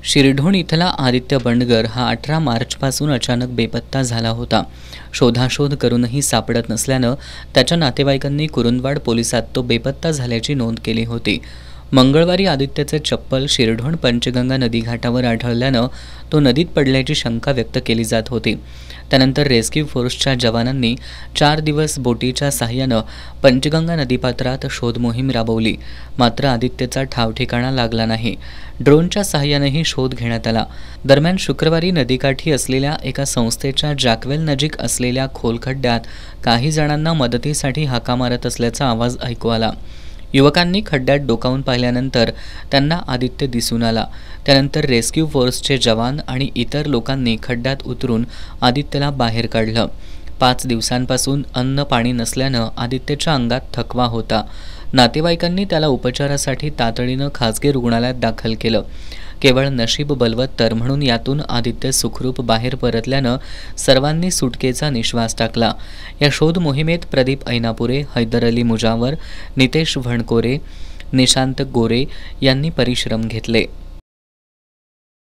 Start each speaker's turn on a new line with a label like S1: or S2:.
S1: शिरढोण इथला आदित्य बंडगर हा 18 मार्चपासून अचानक बेपत्ता झाला होता। शोधाशोध करूनही सापडत नसल्यानं त्याच्या नातेवाईकांनी कुरुंदवाड पोलिसात तो बेपत्ता झाल्याची नोंद केली होती। मंगळवारी आदित्यचे चप्पल शिरढोण पंचगंगा नदीघाटावर आढळल्यानं तो नदीत पडल्याची शंका व्यक्त केली जात होती। त्यानंतर रेस्क्यू फोर्सच्या जवानांनी 4 दिवस बोटीच्या सहाय्यानं पंचगंगा नदीपात्रात शोध मोहीम राबवली, मात्र आदित्यचा ठावठिकाणा लागला नाही। ड्रोनच्या सहाय्यानेही शोध घेण्यात आला। दरम्यान शुक्रवारी नदीकाठी असलेल्या एका संस्थेच्या जॅकवेल नजीक असलेल्या खोल खड्ड्यात काही जणांना मदतीसाठी हाका मारत असल्याचा आवाज ऐकू आला। युवकांनी खड्ड्यात डोकावून पाहिल्यानंतर त्यांना आदित्य दिसून आला। त्यानंतर रेस्क्यू फोर्सचे जवान आणि इतर लोकांनी खड्ड्यात उतरून आदित्यला बाहेर काढलं। 5 दिवसांपासून अन्न पाणी नसल्यानं आदित्यच्या अंगात थकवा होता। नातेवाईकांनी त्याला उपचारासाठी तातडीनं खासगी रुग्णालयात दाखल केलं। केवळ नशीब बलवत्तर म्हणून यातून आदित्य सुखरूप बाहेर परतल्यानं सर्वांनी सुटकेचा निश्वास टाकला। या शोध मोहिमेत प्रदीप ऐनापुरे, हैदर अली मुजावर, नितेश भणकोरे, निशांत गोरे यांनी परिश्रम घेतले।